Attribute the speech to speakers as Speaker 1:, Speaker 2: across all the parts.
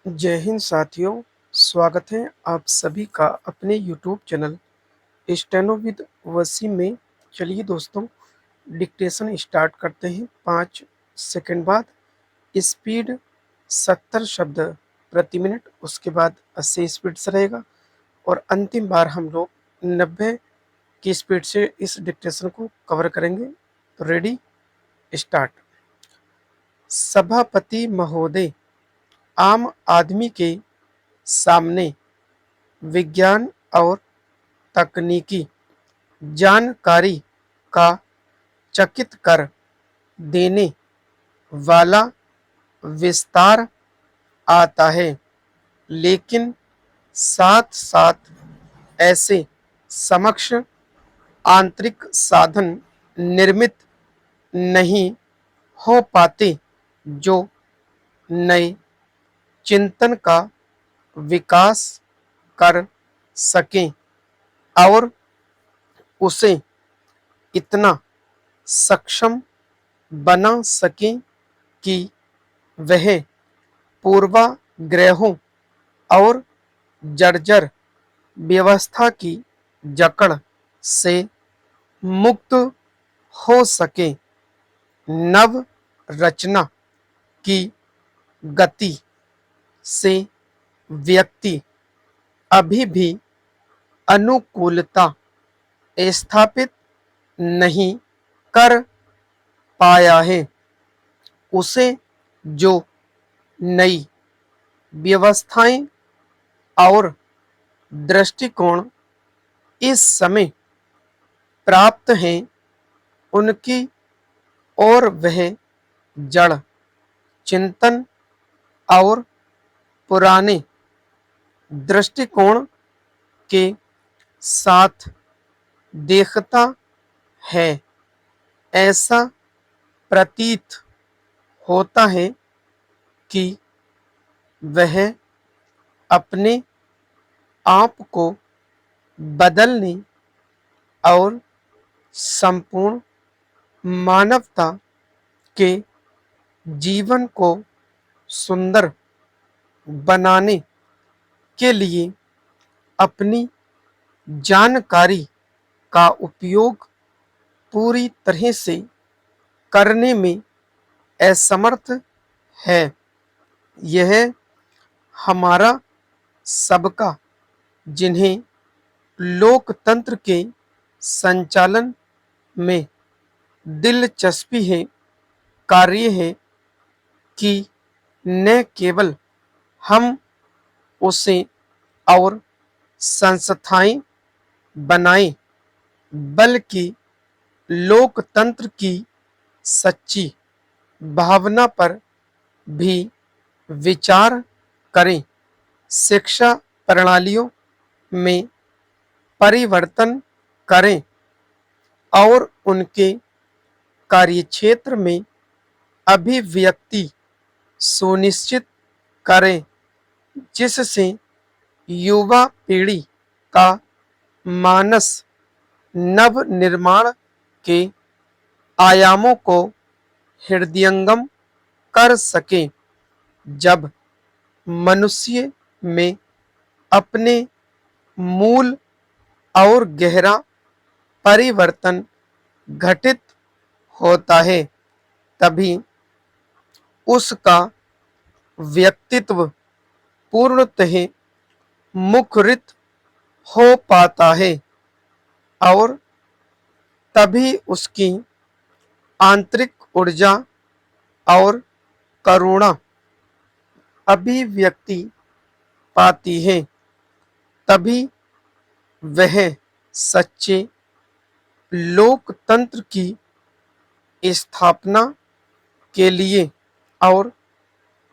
Speaker 1: जय हिंद साथियों, स्वागत है आप सभी का अपने YouTube channel steno with Wasim में। चलिए दोस्तों, डिक्टेशन स्टार्ट करते हैं। 5 सेकंड बाद स्पीड 70 शब्द प्रति मिनट, उसके बाद 80 स्पीड से रहेगा और अंतिम बार हम लोग 90 की स्पीड से इस डिक्टेशन को कवर करेंगे। तो रेडी, स्टार्ट। सभापति महोदय, आम आदमी के सामने विज्ञान और तकनीकी जानकारी का चकित कर देने वाला विस्तार आता है, लेकिन साथ साथ ऐसे समक्ष आंतरिक साधन निर्मित नहीं हो पाते जो नए चिंतन का विकास कर सकें और उसे इतना सक्षम बना सकें कि वह पूर्वाग्रहों और जर्जर व्यवस्था की जकड़ से मुक्त हो सके। नव रचना की गति से व्यक्ति अभी भी अनुकूलता स्थापित नहीं कर पाया है। उसे जो नई व्यवस्थाएं और दृष्टिकोण इस समय प्राप्त हैं, उनकी और वह जड़ चिंतन और पुराने दृष्टिकोण के साथ देखता है। ऐसा प्रतीत होता है कि वह अपने आप को बदलने और संपूर्ण मानवता के जीवन को सुंदर बनाने के लिए अपनी जानकारी का उपयोग पूरी तरह से करने में असमर्थ है। यह हमारा सबका, जिन्हें लोकतंत्र के संचालन में दिलचस्पी है, कार्य है कि न केवल हम उसे और संस्थाएं बनाएं, बल्कि लोकतंत्र की सच्ची भावना पर भी विचार करें। शिक्षा प्रणालियों में परिवर्तन करें और उनके कार्यक्षेत्र में अभिव्यक्ति सुनिश्चित करें, जिससे युवा पीढ़ी का मानस नव निर्माण के आयामों को हृदयंगम कर सके। जब मनुष्य में अपने मूल और गहरा परिवर्तन घटित होता है, तभी उसका व्यक्तित्व पूर्णतः मुखरित हो पाता है और तभी उसकी आंतरिक ऊर्जा और करुणा अभिव्यक्ति पाती है। तभी वह सच्चे लोकतंत्र की स्थापना के लिए और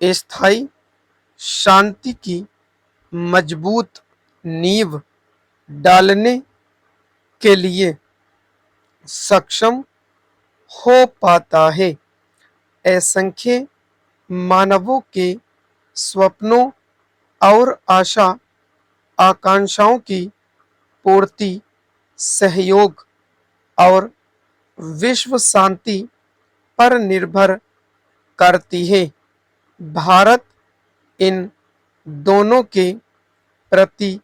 Speaker 1: स्थायी शांति की मजबूत नींव डालने के लिए सक्षम हो पाता है। असंख्य मानवों के स्वप्नों और आशा आकांक्षाओं की पूर्ति सहयोग और विश्व शांति पर निर्भर करती है। भारत इन दोनों के प्रति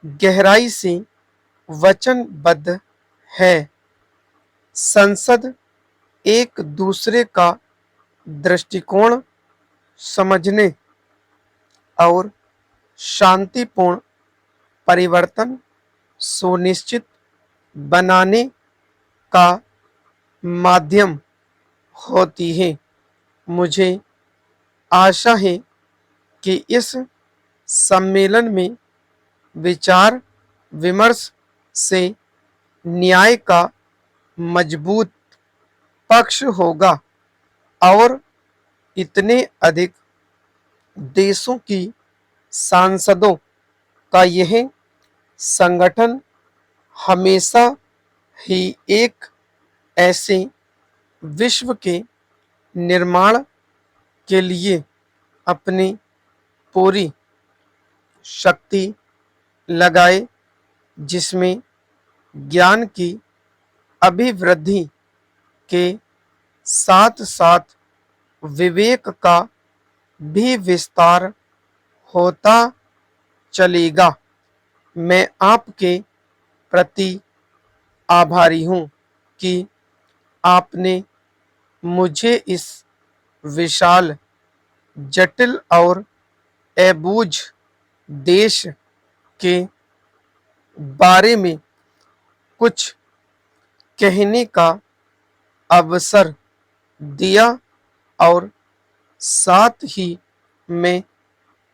Speaker 1: गहराई से वचनबद्ध है। संसद एक दूसरे का दृष्टिकोण समझने और शांतिपूर्ण परिवर्तन सुनिश्चित बनाने का माध्यम होती है। मुझे आशा है कि इस सम्मेलन में विचार विमर्श से न्याय का मजबूत पक्ष होगा और इतने अधिक देशों की सांसदों का यह संगठन हमेशा ही एक ऐसे विश्व के निर्माण के लिए अपनी पूरी शक्ति लगाए, जिसमें ज्ञान की अभिवृद्धि के साथ साथ विवेक का भी विस्तार होता चलेगा। मैं आपके प्रति आभारी हूँ कि आपने मुझे इस विशाल, जटिल और अबूझ देश के बारे में कुछ कहने का अवसर दिया और साथ ही मैं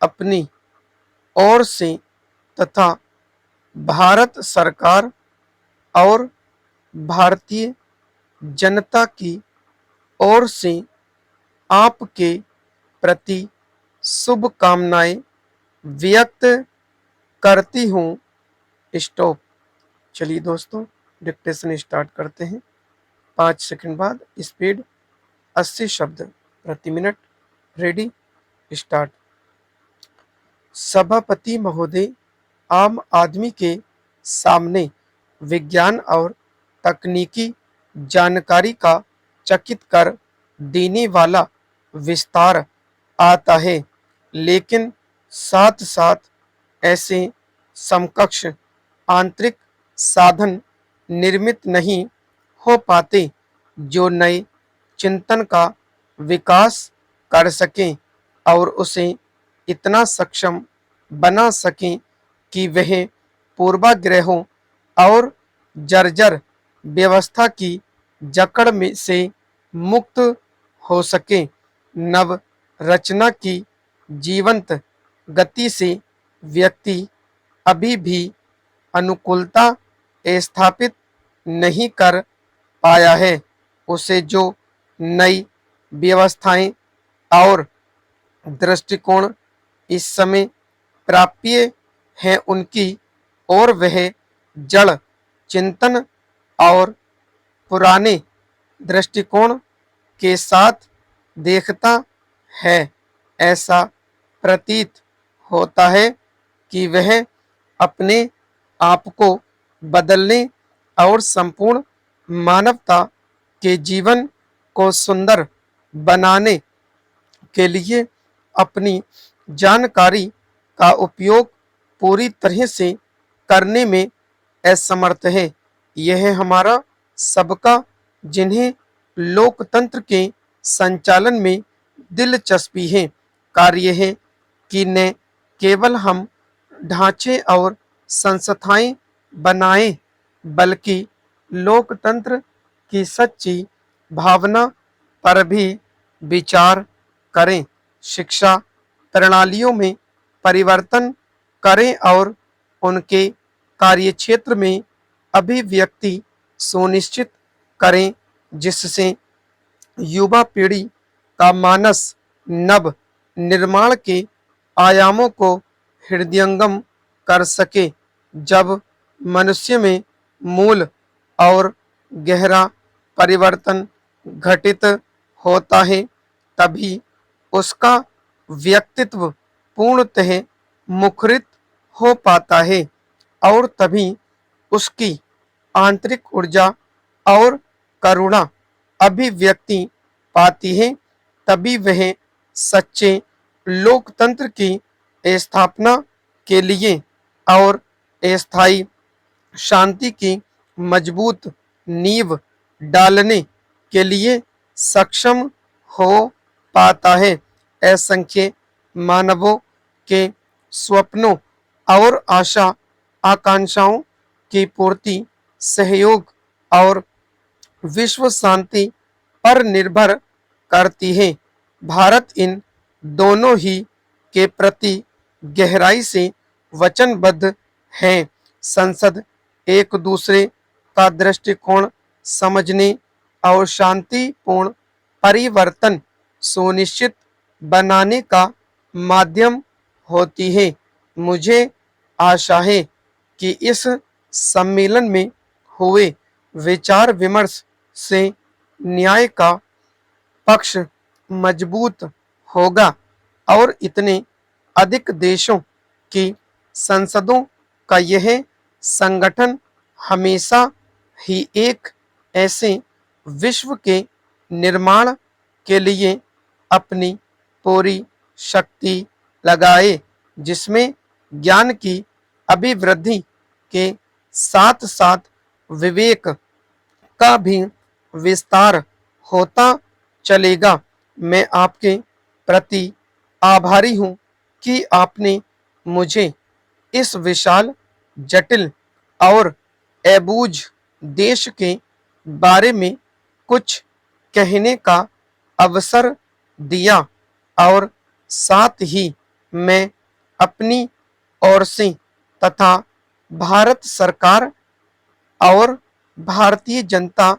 Speaker 1: अपनी ओर से तथा भारत सरकार और भारतीय जनता की ओर से आपके प्रति शुभकामनाएं व्यक्त करती हूँ। स्टॉप। चलिए दोस्तों, डिक्टेशन स्टार्ट करते हैं। 5 सेकंड बाद स्पीड 80 शब्द प्रति मिनट। Ready, start. सभापति महोदय, आम आदमी के सामने विज्ञान और तकनीकी जानकारी का चकित कर देने वाला विस्तार आता है, लेकिन साथ साथ ऐसे समकक्ष आंतरिक साधन निर्मित नहीं हो पाते जो नए चिंतन का विकास कर सकें और उसे इतना सक्षम बना सकें कि वह पूर्वाग्रहों और जर्जर व्यवस्था की जकड़ में से मुक्त हो सके। नव रचना की जीवंत गति से व्यक्ति अभी भी अनुकूलता स्थापित नहीं कर पाया है। उसे जो नई व्यवस्थाएं और दृष्टिकोण इस समय प्राप्य हैं, उनकी और वह जड़ चिंतन और पुराने दृष्टिकोण के साथ देखता है। ऐसा प्रतीत होता है कि वह अपने आप को बदलने और संपूर्ण मानवता के जीवन को सुंदर बनाने के लिए अपनी जानकारी का उपयोग पूरी तरह से करने में असमर्थ है। यह हमारा सबका, जिन्हें लोकतंत्र के संचालन में दिलचस्पी है, कार्य है कि न केवल हम ढांचे और संस्थाएं बनाएं, बल्कि लोकतंत्र की सच्ची भावना पर भी विचार करें, शिक्षा प्रणालियों में परिवर्तन करें और उनके कार्यक्षेत्र में अभिव्यक्ति सुनिश्चित करें, जिससे युवा पीढ़ी का मानस नव निर्माण के आयामों को हृदयंगम कर सके। जब मनुष्य में मूल और गहरा परिवर्तन घटित होता है, तभी उसका व्यक्तित्व पूर्णतः मुखरित हो पाता है और तभी उसकी आंतरिक ऊर्जा और करुणा अभिव्यक्ति पाती है। तभी वह सच्चे लोकतंत्र की स्थापना के लिए और स्थायी शांति की मजबूत नींव डालने के लिए सक्षम हो पाता है। असंख्य मानवों के स्वप्नों और आशा आकांक्षाओं की पूर्ति सहयोग और विश्व शांति पर निर्भर करती है। भारत इन दोनों ही के प्रति गहराई से वचनबद्ध है। संसद एक दूसरे का दृष्टिकोण समझने और शांतिपूर्ण परिवर्तन सुनिश्चित बनाने का माध्यम होती है। मुझे आशा है कि इस सम्मेलन में हुए विचार विमर्श से न्याय का पक्ष मजबूत होगा और इतने अधिक देशों की संसदों का यह संगठन हमेशा ही एक ऐसे विश्व के निर्माण के लिए अपनी पूरी शक्ति लगाए जिसमें ज्ञान की अभिवृद्धि के साथ साथ विवेक का भी विस्तार होता चलेगा। मैं आपके प्रति आभारी हूँ कि आपने मुझे इस विशाल जटिल और अबूझ देश के बारे में कुछ कहने का अवसर दिया और साथ ही मैं अपनी ओर से तथा भारत सरकार और भारतीय जनता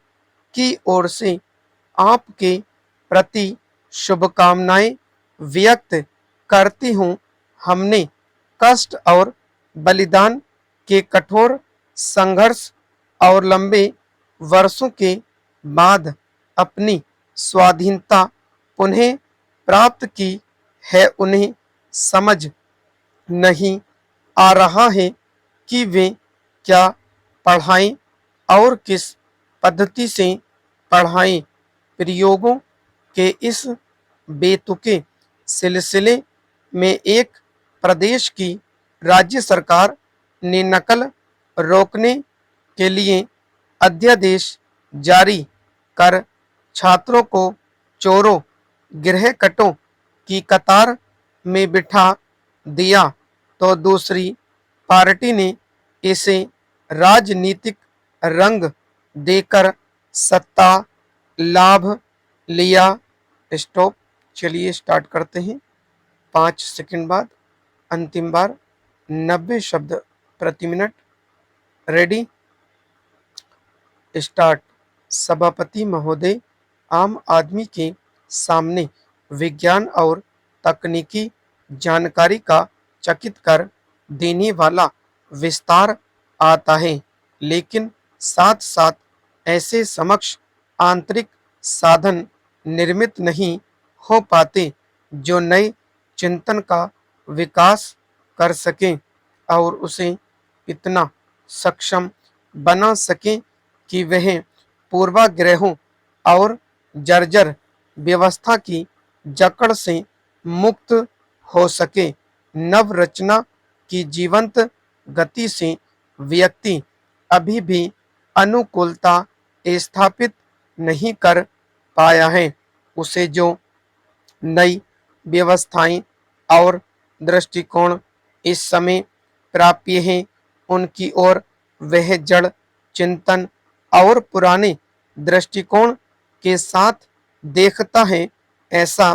Speaker 1: की ओर से आपके प्रति शुभकामनाएं व्यक्त करती हूँ। हमने कष्ट और बलिदान के कठोर संघर्ष और लंबे वर्षों के बाद अपनी स्वाधीनता पुनः प्राप्त की है। उन्हें समझ नहीं आ रहा है कि वे क्या पढ़ाएं और किस पद्धति से पढ़ाएं। प्रयोगों के इस बेतुके सिलसिले में एक प्रदेश की राज्य सरकार ने नकल रोकने के लिए अध्यादेश जारी कर छात्रों को चोरों गृहकटों की कतार में बिठा दिया तो दूसरी पार्टी ने इसे राजनीतिक रंग देकर सत्ता लाभ लिया। स्टॉप। चलिए स्टार्ट करते हैं। 5 सेकंड बाद अंतिम बार 90 शब्द प्रति मिनट। Ready start. सभापति महोदय, आम आदमी के सामने विज्ञान और तकनीकी जानकारी का चकित कर देने वाला विस्तार आता है, लेकिन साथ साथ ऐसे समक्ष आंतरिक साधन निर्मित नहीं हो पाते जो नए चिंतन का विकास कर सकें और उसे इतना सक्षम बना सकें कि वह पूर्वाग्रहों और जर्जर व्यवस्था की जकड़ से मुक्त हो सके। नवरचना की जीवंत गति से व्यक्ति अभी भी अनुकूलता स्थापित नहीं कर पाया है। उसे जो नई व्यवस्थाएं और दृष्टिकोण इस समय प्राप्य हैं, उनकी ओर वह जड़ चिंतन और पुराने दृष्टिकोण के साथ देखता है। ऐसा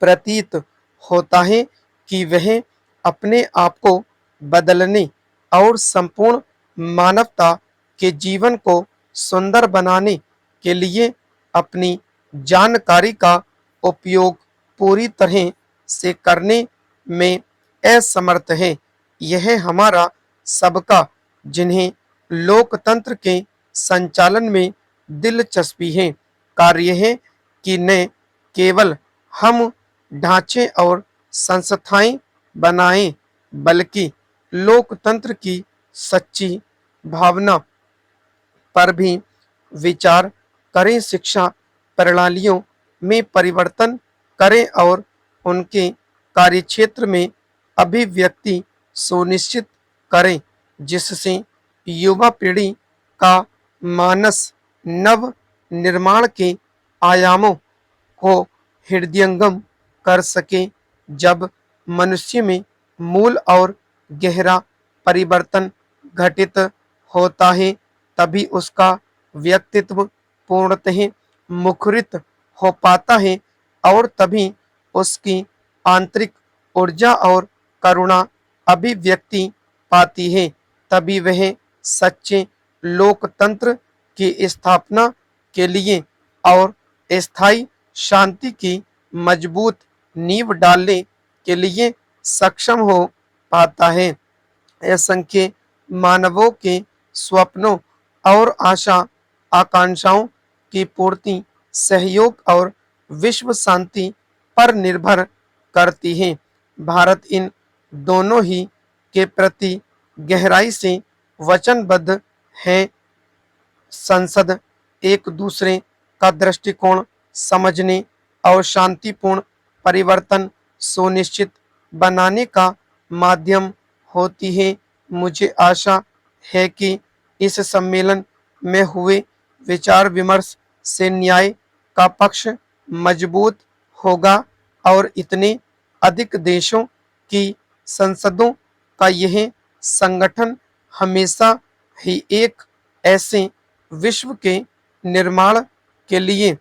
Speaker 1: प्रतीत होता है कि वह अपने आप को बदलने और संपूर्ण मानवता के जीवन को सुंदर बनाने के लिए अपनी जानकारी का उपयोग पूरी तरह से करने में असमर्थ है। यह हमारा सबका, जिन्हें लोकतंत्र के संचालन में दिलचस्पी है, कार्य है कि न केवल हम ढांचे और संस्थाएं बनाएं, बल्कि लोकतंत्र की सच्ची भावना पर भी विचार करें, शिक्षा प्रणालियों में परिवर्तन करें और उनके कार्यक्षेत्र में अभिव्यक्ति सुनिश्चित करें, जिससे युवा पीढ़ी का मानस नव निर्माण के आयामों को हृदयंगम कर सके। जब मनुष्य में मूल और गहरा परिवर्तन घटित होता है, तभी उसका व्यक्तित्व पूर्णतः मुखरित हो पाता है और तभी उसकी आंतरिक ऊर्जा और करुणा अभिव्यक्ति पाती है। तभी वह सच्चे लोकतंत्र की स्थापना के लिए और स्थायी शांति की मजबूत नींव डालने के लिए सक्षम हो पाता है। असंख्य मानवों के स्वप्नों और आशा आकांक्षाओं की पूर्ति सहयोग और विश्व शांति पर निर्भर करती है। भारत इन दोनों ही के प्रति गहराई से वचनबद्ध है। संसद एक दूसरे का दृष्टिकोण समझने और शांतिपूर्ण परिवर्तन सुनिश्चित बनाने का माध्यम होती है। मुझे आशा है कि इस सम्मेलन में हुए विचार विमर्श से न्याय का पक्ष मजबूत होगा और इतने अधिक देशों की संसदों का यह संगठन हमेशा ही एक ऐसे विश्व के निर्माण के लिए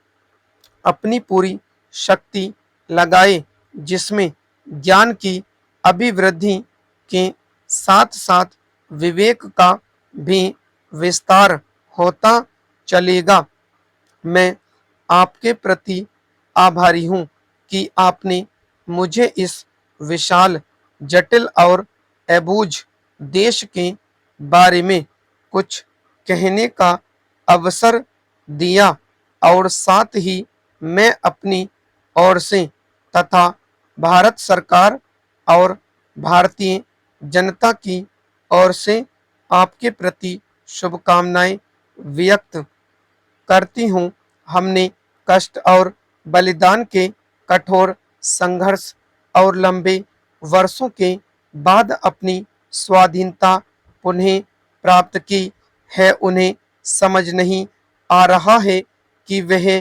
Speaker 1: अपनी पूरी शक्ति लगाए, जिसमें ज्ञान की अभिवृद्धि के साथ साथ विवेक का भी विस्तार होता चलेगा। मैं आपके प्रति आभारी हूँ कि आपने मुझे इस विशाल, जटिल और अबूझ देश के बारे में कुछ कहने का अवसर दिया और साथ ही मैं अपनी ओर से तथा भारत सरकार और भारतीय जनता की ओर से आपके प्रति शुभकामनाएं व्यक्त करती हूँ। हमने कष्ट और बलिदान के कठोर संघर्ष और लंबे वर्षों के बाद अपनी स्वाधीनता पुनः प्राप्त की है। उन्हें समझ नहीं आ रहा है कि वह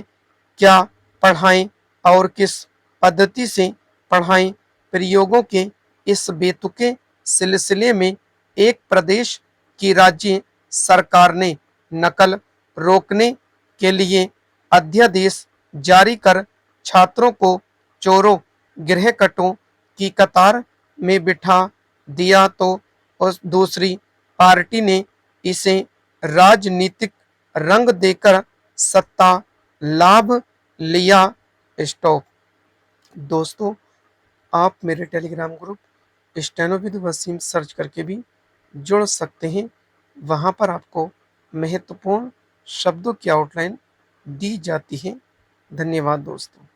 Speaker 1: क्या पढ़ाएं और किस पद्धति से पढ़ाएं। प्रयोगों के इस बेतुके सिलसिले में एक प्रदेश की राज्य सरकार ने नकल रोकने के लिए अध्यादेश जारी कर छात्रों को चोरों गृहकटों की कतार में बिठा दिया, तो उस दूसरी पार्टी ने इसे राजनीतिक रंग देकर सत्ता लाभ लिया। स्टॉप। दोस्तों, आप मेरे Telegram group steno with Wasim search करके भी जुड़ सकते हैं। वहां पर आपको महत्वपूर्ण शब्दों की आउटलाइन दी जाती है। धन्यवाद दोस्तों।